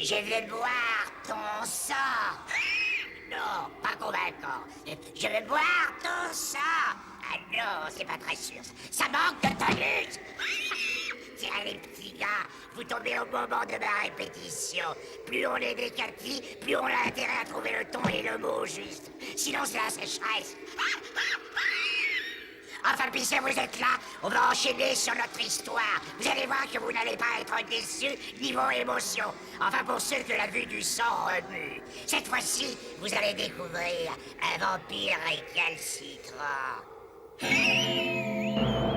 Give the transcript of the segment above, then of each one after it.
Je vais boire ton sang. Non, pas convaincant. Je vais boire ton sang. Ah non, c'est pas très sûr. Ça manque de tonus. Tiens, les petits gars, vous tombez au moment de ma répétition. Plus on est décalquis, plus on a intérêt à trouver le ton et le mot juste. Sinon, c'est la sécheresse. Enfin, puisque vous êtes là, on va enchaîner sur notre histoire. Vous allez voir que vous n'allez pas être déçus niveau émotion. Enfin, pour ceux que la vue du sang remue. Cette fois-ci, vous allez découvrir un vampire récalcitrant. Non.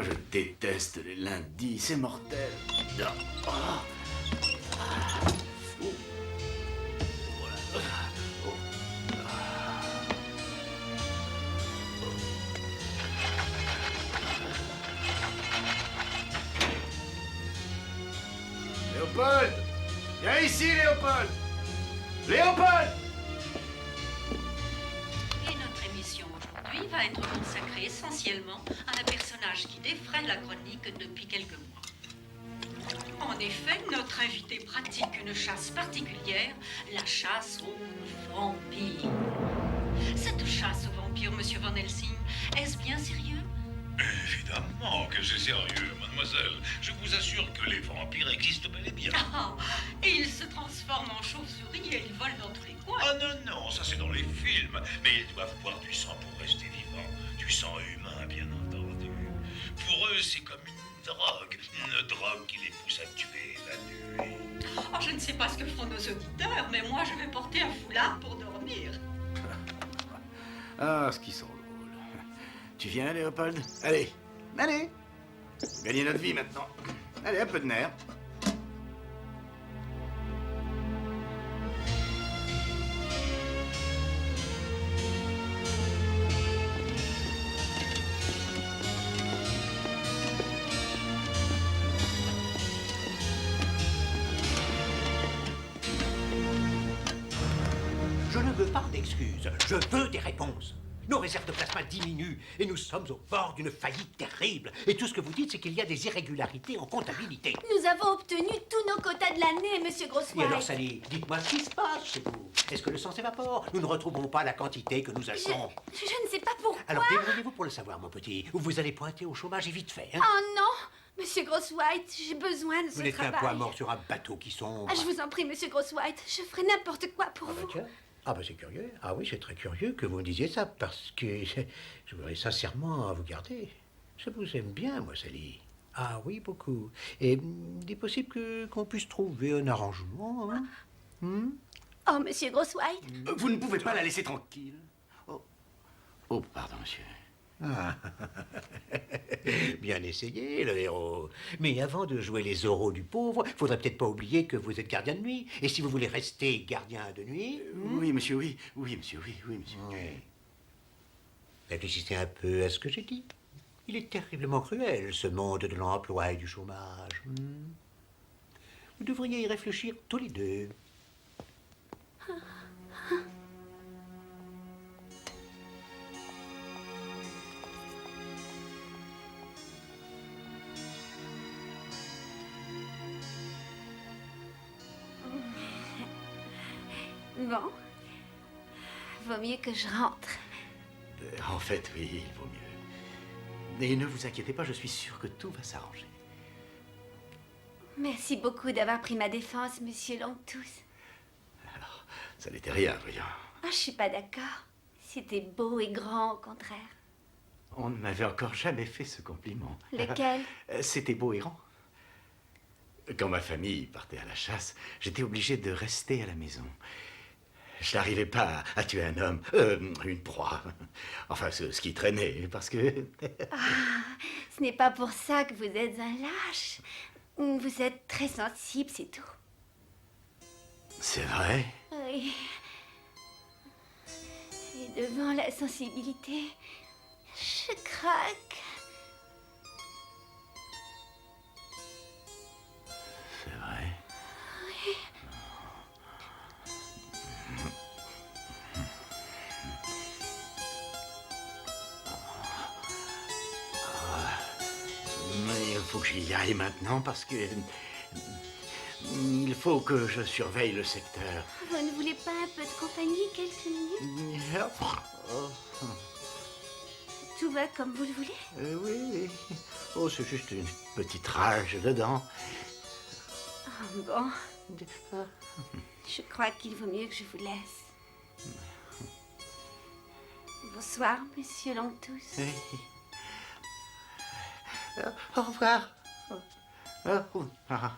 Je déteste les lundis, c'est mortel. Léopold! Viens ici, Léopold! Léopold! Et notre émission aujourd'hui va être consacrée essentiellement à un personnage qui défraie la chronique depuis quelques mois. En effet, notre invité pratique une chasse particulière, la chasse aux vampires. Cette chasse aux vampires, Monsieur Van Helsing, est-ce bien sérieux? Évidemment que c'est sérieux, mademoiselle. Je vous assure que les vampires existent bel et bien. Ah, et ils se transforment en chauves-souris et ils volent dans tous les coins. Ah non, non, ça c'est dans les films. Mais ils doivent boire du sang pour rester vivants. Du sang humain, bien entendu. Pour eux, c'est comme une drogue qui les pousse à tuer la nuit. Oh, je ne sais pas ce que feront nos auditeurs, mais moi je vais porter un foulard pour dormir. Ah, ce qu'ils sont drôles. Tu viens, Léopold? Allez, allez! Gagner notre vie maintenant. Allez, un peu de nerfs. Je ne veux pas d'excuses, je veux des réponses. Nos réserves de plasma diminuent et nous sommes au bord d'une faillite terrible. Et tout ce que vous dites, c'est qu'il y a des irrégularités en comptabilité. Nous avons obtenu tous nos quotas de l'année, Monsieur Et Grosswhite. alors, Sally, dites-moi ce qui se passe chez vous. Est-ce que le sang s'évapore? Nous ne retrouvons pas la quantité que nous avons. Je ne sais pas pourquoi. Alors, débrouillez-vous pour le savoir, mon petit. Ou vous allez pointer au chômage et vite fait, hein? Oh non, Monsieur Grosswhite, j'ai besoin de ce Vous n'êtes qu'un travail. poids mort sur un bateau qui sombre. Ah, je vous en prie, Monsieur Grosswhite, je ferai n'importe quoi pour vous. Tiens. Ah ben c'est curieux. Ah oui, c'est très curieux que vous me disiez ça, parce que je voudrais sincèrement vous garder. Je vous aime bien, moi, Sally. Ah oui, beaucoup. Et il est possible qu'on puisse trouver un arrangement, hein? Oh, Monsieur Grosswhite. Vous ne pouvez pas la laisser tranquille. Oh, pardon, monsieur. Ah. Bien essayé, le héros. Mais avant de jouer les oraux du pauvre, faudrait peut-être pas oublier que vous êtes gardien de nuit. Et si vous voulez rester gardien de nuit... Oui, monsieur, oui. Oui, monsieur, oui, oui, monsieur. Oui. Réfléchissez un peu à ce que j'ai dit. Il est terriblement cruel, ce monde de l'emploi et du chômage. Vous devriez y réfléchir tous les deux. Bon. Vaut mieux que je rentre. En fait, oui, il vaut mieux. Et ne vous inquiétez pas, je suis sûr que tout va s'arranger. Merci beaucoup d'avoir pris ma défense, monsieur Longtooth. Ça n'était rien, voyons. Ah, je suis pas d'accord. C'était beau et grand, au contraire. On ne m'avait encore jamais fait ce compliment. Lequel? C'était beau et grand. Quand ma famille partait à la chasse, j'étais obligé de rester à la maison. Je n'arrivais pas à tuer un homme, une proie. Enfin, ce qui traînait, parce que... Ce n'est pas pour ça que vous êtes un lâche. Vous êtes très sensible, c'est tout. C'est vrai? Oui. Et devant la sensibilité, je craque. C'est vrai. Mais il faut que j'y aille maintenant parce que... Il faut que je surveille le secteur. Vous ne voulez pas un peu de compagnie quelques minutes? Tout va comme vous le voulez? Oui. Oh, c'est juste une petite rage dedans. Oh, bon. Je crois qu'il vaut mieux que je vous laisse. Bonsoir, monsieur Longtooth. Oui. Au revoir. Au revoir.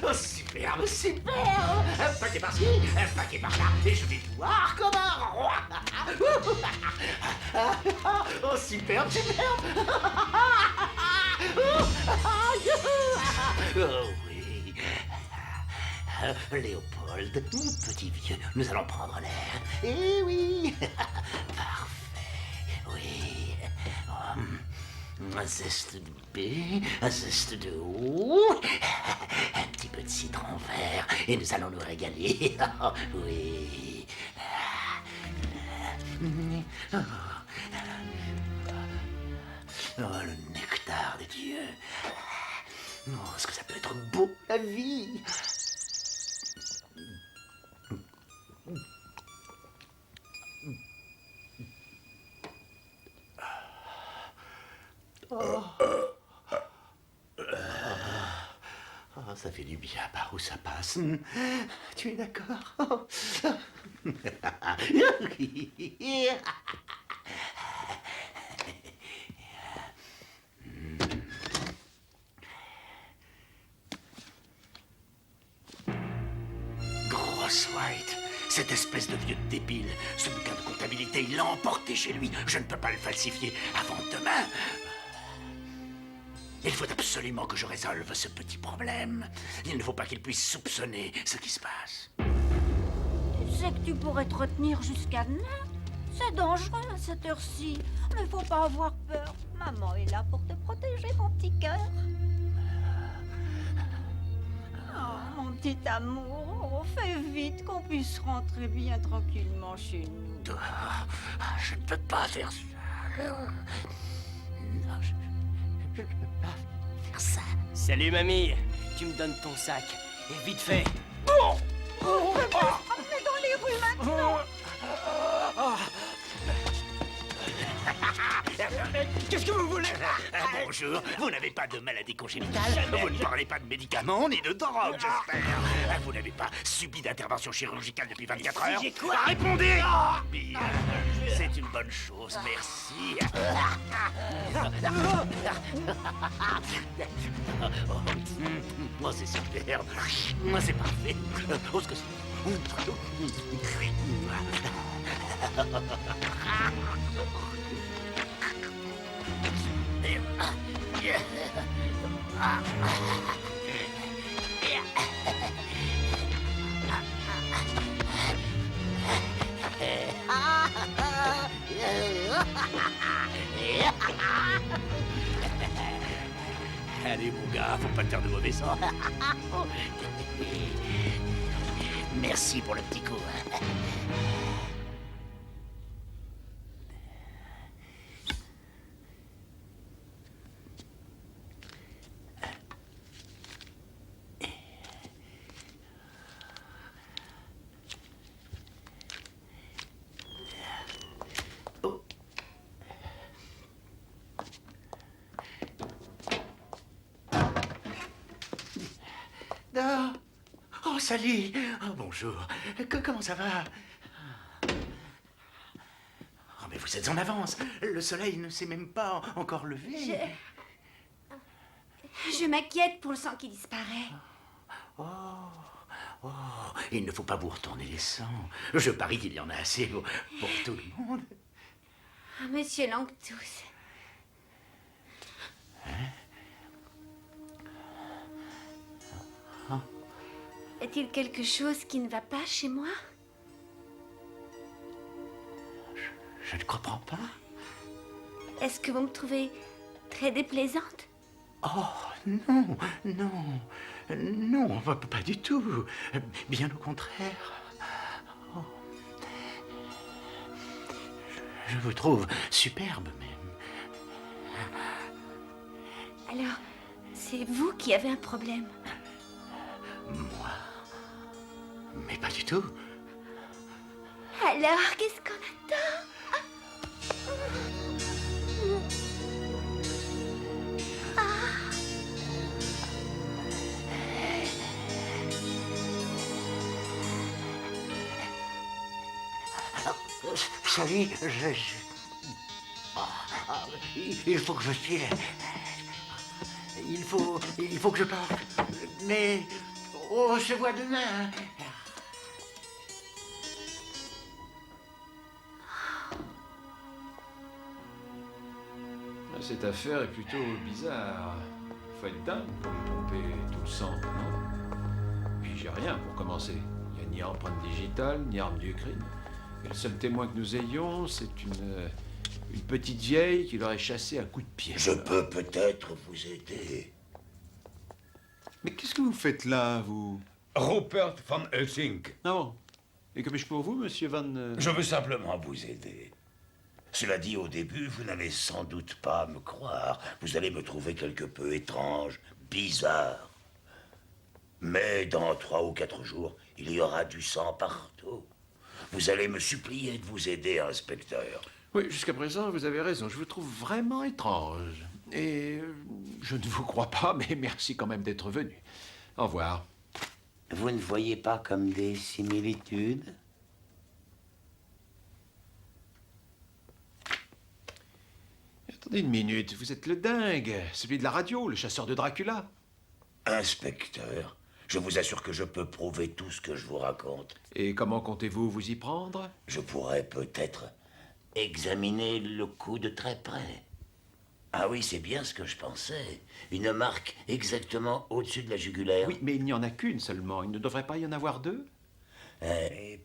Oh, superbe, superbe! Un paquet par-ci, un paquet par-là, et je vais voir comme un roi! Oh, superbe, superbe! Oh oui! Léopold, mon petit vieux, nous allons prendre l'air. Eh oui! Parfait, oui. Un zeste de baie, un zeste de haut, un petit peu de citron vert, et nous allons nous régaler. Oui. Oh, le nectar des dieux. Oh, est-ce que ça peut être beau, la vie? Oh, ça fait du bien par où ça passe. Tu es d'accord? Grosse White, cette espèce de vieux débile, ce bouquin de comptabilité, il l'a emporté chez lui. Je ne peux pas le falsifier avant demain. Il faut absolument que je résolve ce petit problème. Il ne faut pas qu'il puisse soupçonner ce qui se passe. Tu sais que tu pourrais te retenir jusqu'à demain. C'est dangereux à cette heure-ci. Mais faut pas avoir peur. Maman est là pour te protéger, mon petit cœur. Oh, mon petit amour, fais vite qu'on puisse rentrer bien tranquillement chez nous. Je ne peux pas faire ça. Non, je ne peux pas faire ça. Salut mamie, tu me donnes ton sac. Et vite fait. On est dans les rues maintenant. Qu'est-ce que vous voulez? Bonjour, vous n'avez pas de maladie congénitale, vous ne parlez pas de médicaments ni de drogue, j'espère. Vous n'avez pas subi d'intervention chirurgicale depuis 24 heures. J'ai quoi? Répondez. Bien, c'est une bonne chose, merci. Oh, c'est superbe. C'est parfait. Oh, ce que Allez, mon gars, faut pas te faire de mauvais sang. Merci pour le petit coup. Hein. Ah. Oh, Sally. Oh, bonjour. Comment ça va? Oh, mais vous êtes en avance. Le soleil ne s'est même pas encore levé. Je m'inquiète pour le sang qui disparaît. Oh, il ne faut pas vous retourner les sangs. Je parie qu'il y en a assez pour tout le monde. Ah, Monsieur Langtooth. Est-il quelque chose qui ne va pas chez moi? Je ne comprends pas. Est-ce que vous me trouvez très déplaisante? Oh, non, non, non, pas du tout. Bien au contraire. Oh. Je vous trouve superbe même. Alors, c'est vous qui avez un problème? Moi? Mais pas du tout. Alors, qu'est-ce qu'on attend? Sally, il faut que je tire. Il faut que je parte. Mais on se voit demain. Cette affaire est plutôt bizarre. Faut être dingue pour lui pomper tout le sang, non? Puis j'ai rien pour commencer. Il n'y a ni empreinte digitale, ni arme du crime. Et le seul témoin que nous ayons, c'est une petite vieille qui l'aurait chassé à coups de pied. Je peux peut-être vous aider. Mais qu'est-ce que vous faites là, vous? Rupert van Helsing. Ah bon? Et que puis-je pour vous, monsieur Van... Je veux simplement vous aider. Cela dit, au début, vous n'allez sans doute pas me croire. Vous allez me trouver quelque peu étrange, bizarre. Mais dans 3 ou 4 jours, il y aura du sang partout. Vous allez me supplier de vous aider, inspecteur. Oui, jusqu'à présent, vous avez raison. Je vous trouve vraiment étrange. Et je ne vous crois pas, mais merci quand même d'être venu. Au revoir. Vous ne voyez pas comme des similitudes? Attendez une minute, vous êtes le dingue, celui de la radio, le chasseur de Dracula. Inspecteur, je vous assure que je peux prouver tout ce que je vous raconte. Et comment comptez-vous vous y prendre? Je pourrais peut-être examiner le coup de très près. Ah oui, c'est bien ce que je pensais. Une marque exactement au-dessus de la jugulaire. Oui, mais il n'y en a qu'une seulement. Il ne devrait pas y en avoir 2?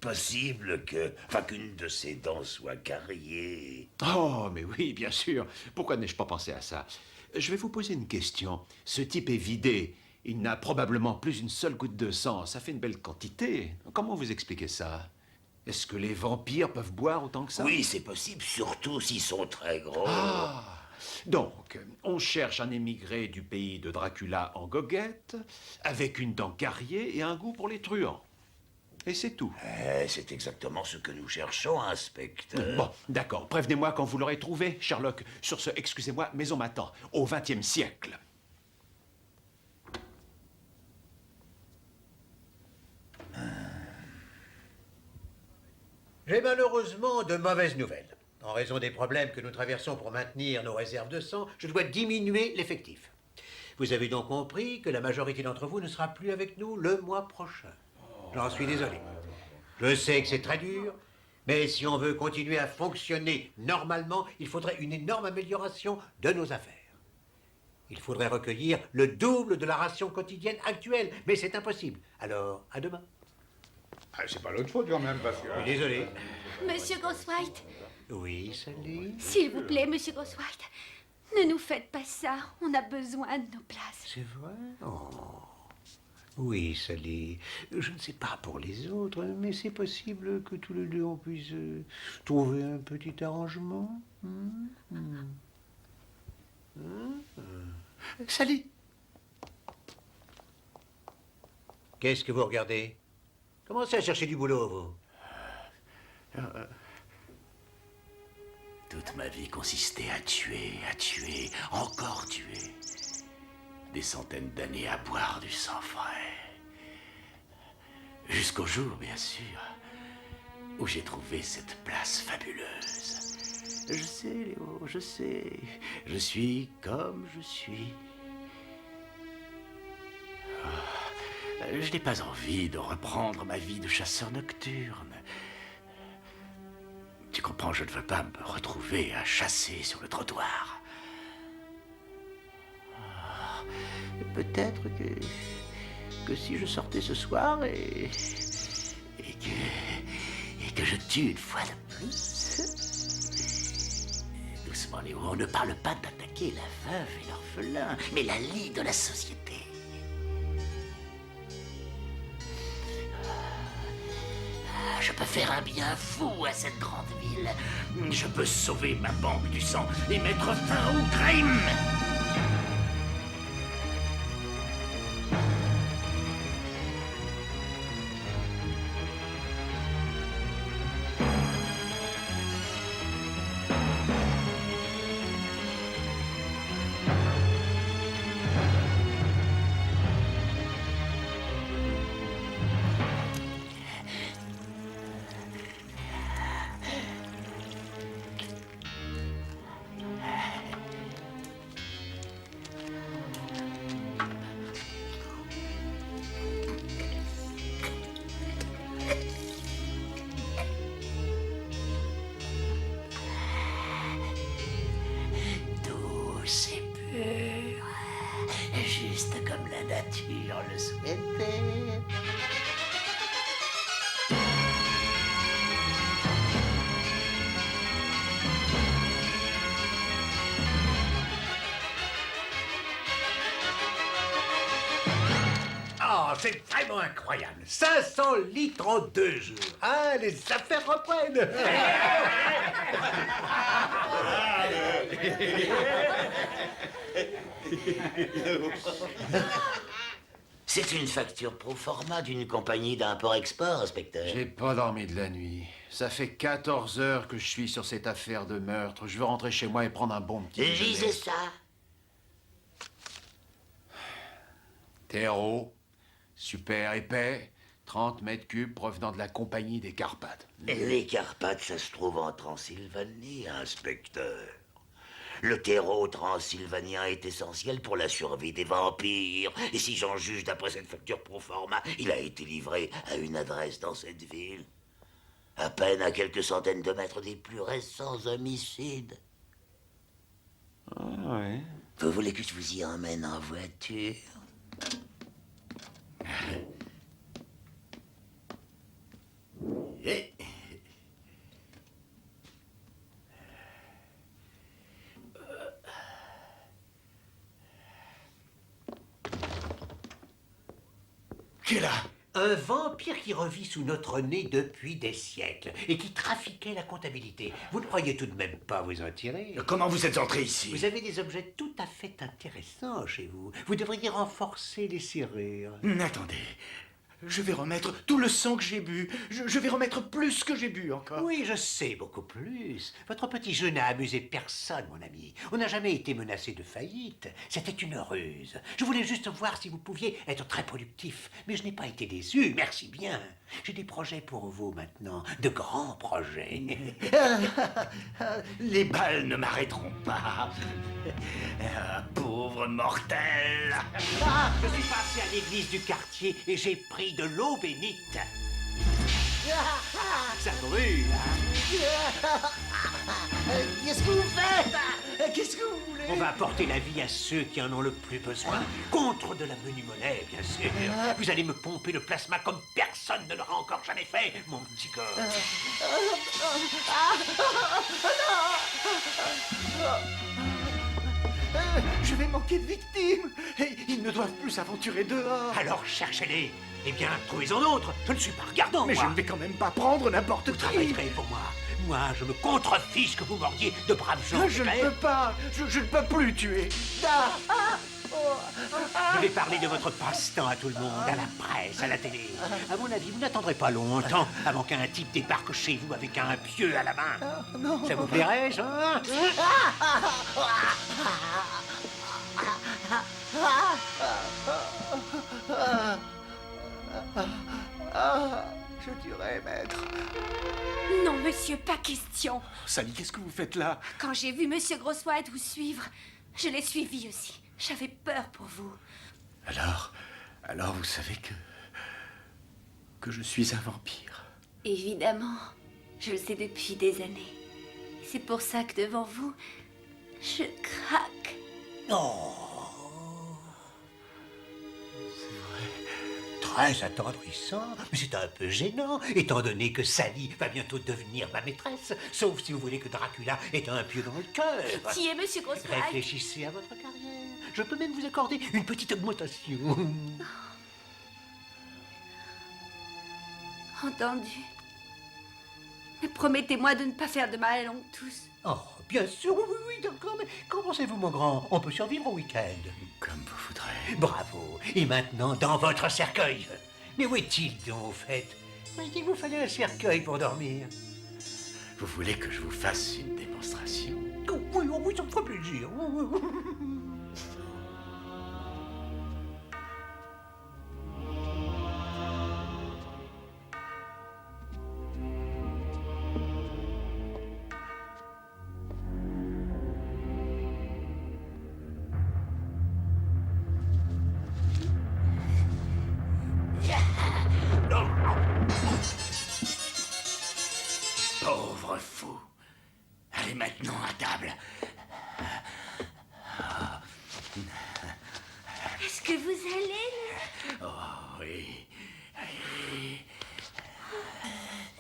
Possible qu'une de ces dents soit carriée. Oh, mais oui, bien sûr. Pourquoi n'ai-je pas pensé à ça? Je vais vous poser une question. Ce type est vidé. Il n'a probablement plus une seule goutte de sang. Ça fait une belle quantité. Comment vous expliquez ça? Est-ce que les vampires peuvent boire autant que ça? Oui, c'est possible, surtout s'ils sont très gros. Ah! Donc, on cherche un émigré du pays de Dracula en goguette, avec une dent carriée et un goût pour les truands. Et c'est tout. C'est exactement ce que nous cherchons, inspecteur. Bon, d'accord. Prévenez-moi quand vous l'aurez trouvé, Sherlock. Sur ce, excusez-moi, mais on m'attend. Au XXe siècle. J'ai malheureusement de mauvaises nouvelles. En raison des problèmes que nous traversons pour maintenir nos réserves de sang, je dois diminuer l'effectif. Vous avez donc compris que la majorité d'entre vous ne sera plus avec nous le mois prochain. J'en suis désolé. Je sais que c'est très dur, mais si on veut continuer à fonctionner normalement, il faudrait une énorme amélioration de nos affaires. Il faudrait recueillir le double de la ration quotidienne actuelle, mais c'est impossible. Alors, à demain. C'est pas l'autre faute quand même, parce que... Désolé. Monsieur Ghostwhite, Oui, Sally? s'il vous plaît, Monsieur Ghostwhite, ne nous faites pas ça. On a besoin de nos places. C'est vrai? Oh. Oui, Sally. Je ne sais pas pour les autres, mais c'est possible que tous les deux on puisse trouver un petit arrangement. Sally! Qu'est-ce que vous regardez? Commencez à chercher du boulot, vous. Toute ma vie consistait à tuer, encore tuer. Des centaines d'années à boire du sang frais. Jusqu'au jour, bien sûr, où j'ai trouvé cette place fabuleuse. Je sais, Léo, je sais. Je suis comme je suis. Je n'ai pas envie de reprendre ma vie de chasseur nocturne. Tu comprends, je ne veux pas me retrouver à chasser sur le trottoir. Peut-être que si je sortais ce soir et que je tue une fois de plus. Doucement, Léo, on ne parle pas d'attaquer la veuve et l'orphelin, mais la lie de la société. Je peux faire un bien fou à cette grande ville. Je peux sauver ma banque du sang et mettre fin au crime. Juste comme la nature le souhaitait. Oh, c'est vraiment incroyable. 500 litres en 2 jours. Ah, les affaires reprennent. C'est une facture pro forma d'une compagnie d'import-export, inspecteur. J'ai pas dormi de la nuit. Ça fait 14 heures que je suis sur cette affaire de meurtre. Je veux rentrer chez moi et prendre un bon petit déjeuner. Lisez ça. Terreau, super épais, 30 mètres cubes provenant de la compagnie des Carpates. Les Carpates, ça se trouve en Transylvanie, inspecteur. Le terreau transylvanien est essentiel pour la survie des vampires. Et si j'en juge d'après cette facture pro forma, il a été livré à une adresse dans cette ville. À peine à quelques centaines de mètres des plus récents homicides. Ah ouais. Vous voulez que je vous y emmène en voiture? Et... Qui est là? Un vampire qui revit sous notre nez depuis des siècles et qui trafiquait la comptabilité. Vous ne croyez tout de même pas vous en tirer? Comment vous êtes entré ici? Vous avez des objets tout à fait intéressants chez vous. Vous devriez renforcer les serrures. Attendez. Je vais remettre tout le sang que j'ai bu. Je vais remettre plus que j'ai bu encore. Oui, je sais, beaucoup plus. Votre petit jeu n'a amusé personne, mon ami. On n'a jamais été menacé de faillite. C'était une ruse. Je voulais juste voir si vous pouviez être très productif. Mais je n'ai pas été déçu, merci bien. J'ai des projets pour vous maintenant, de grands projets. Les balles ne m'arrêteront pas. Pauvre mortel. Ah, je suis passé à l'église du quartier et j'ai pris de l'eau bénite. Ça brûle, hein? Qu'est-ce que vous faites? Qu'est-ce que vous voulez? On va apporter la vie à ceux qui en ont le plus besoin, contre de la menue monnaie, bien sûr. Vous allez me pomper le plasma comme personne ne l'aura encore jamais fait, mon petit corps. Je vais manquer de victimes. Et ils ne doivent plus s'aventurer dehors. Alors cherchez-les. Eh bien, trouvez-en d'autres. Je ne suis pas regardant, Mais moi. je ne vais quand même pas prendre n'importe Vous qui. travaillerez pour moi. Moi, je me contrefiche que vous mordiez de braves gens. Je ne peux pas. Je ne peux plus tuer. Je vais parler de votre passe-temps à tout le monde, à la presse, à la télé. À mon avis, vous n'attendrez pas longtemps avant qu'un type débarque chez vous avec un pieu à la main. Non. Ça vous plairait, ça? Je tuerai, maître. Non, monsieur, pas question. Sally, qu'est-ce que vous faites là? Quand j'ai vu monsieur Grosswhite vous suivre, je l'ai suivi aussi. J'avais peur pour vous. Alors vous savez que je suis un vampire. Évidemment, je le sais depuis des années. C'est pour ça que devant vous, je craque. Oh. Très attendrissant, mais c'est un peu gênant, étant donné que Sally va bientôt devenir ma maîtresse, sauf si vous voulez que Dracula ait un pieu dans le cœur. Qui est monsieur Grosswhite? Réfléchissez à votre carrière. Je peux même vous accorder une petite augmentation. Entendu. Mais promettez-moi de ne pas faire de mal à l'oncle tous. Oh, bien sûr, oui, d'accord, mais qu'en pensez-vous, mon grand? On peut survivre au week-end. Comme vous voudrez. Bravo. Et maintenant, dans votre cercueil. Mais où est-il donc, au fait? Il vous fallait un cercueil pour dormir. Vous voulez que je vous fasse une démonstration? Oui, ça me ferait plaisir. Pauvre fou. Allez maintenant à table. Est-ce que vous allez? Oh oui. Oui.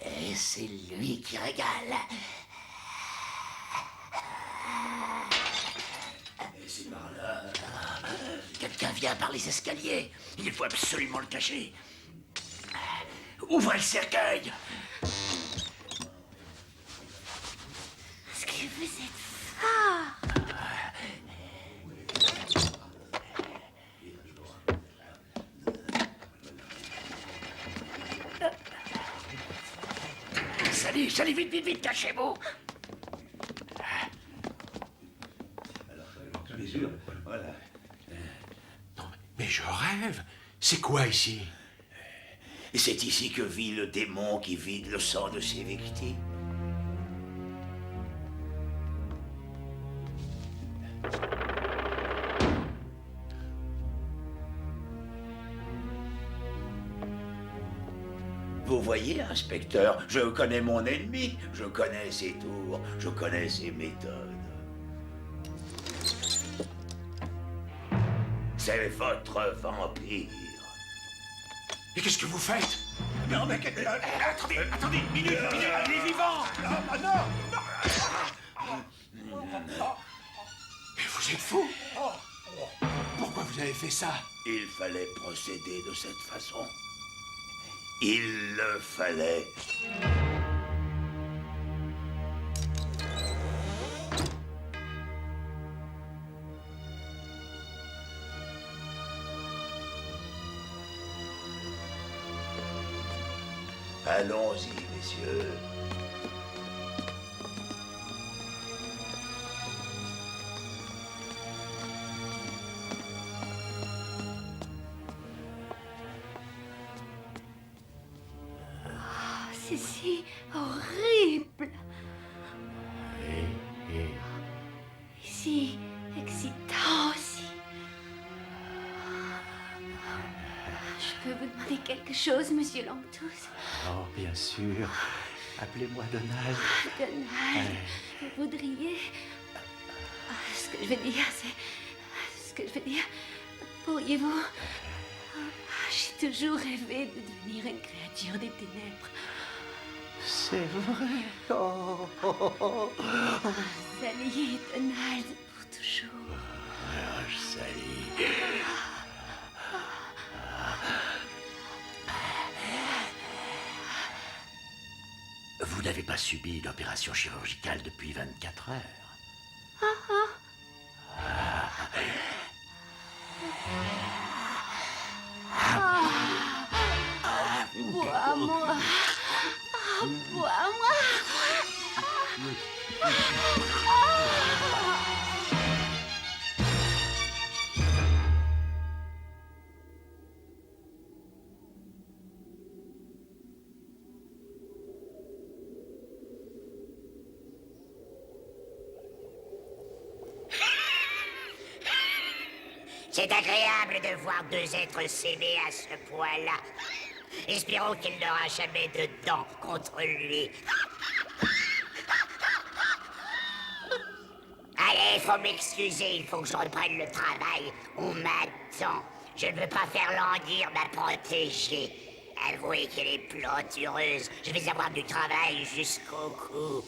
Et c'est lui qui régale. Et c'est par là. Quelqu'un vient par les escaliers. Il faut absolument le cacher. Ouvrez le cercueil. Est-ce que vous êtes fort? Sally, vite, cachez-vous. Non, mais je rêve. C'est quoi ici? Et c'est ici que vit le démon qui vide le sang de ses victimes. Vous voyez, inspecteur, je connais mon ennemi, je connais ses tours, je connais ses méthodes. C'est votre vampire. Et qu'est-ce que vous faites? Non, mais... Attendez, minute, il est vivant! Mais vous êtes fou! Pourquoi vous avez fait ça? Il fallait procéder de cette façon. Il le fallait. Allons-y, messieurs. C'est si horrible. Et si excitant aussi. Je peux vous demander quelque chose, monsieur Langtooth? Oh, bien sûr. Appelez-moi Donald. Donald, vous voudriez... Ce que je veux dire, c'est... Ce que je veux dire... Pourriez-vous... J'ai toujours rêvé de devenir une créature des ténèbres. C'est vrai. Oh. Sally et Donald, pour toujours. Sally. Vous n'avez pas subi d'opération chirurgicale depuis 24 heures. Bois-moi. Bois-moi. C'est agréable de voir deux êtres s'aimer à ce point-là. Espérons qu'il n'aura jamais de dents contre lui. Allez, faut m'excuser, il faut que je reprenne le travail. On m'attend. Je ne veux pas faire languir ma protégée. Avouez qu'elle est plantureuse. Je vais avoir du travail jusqu'au cou.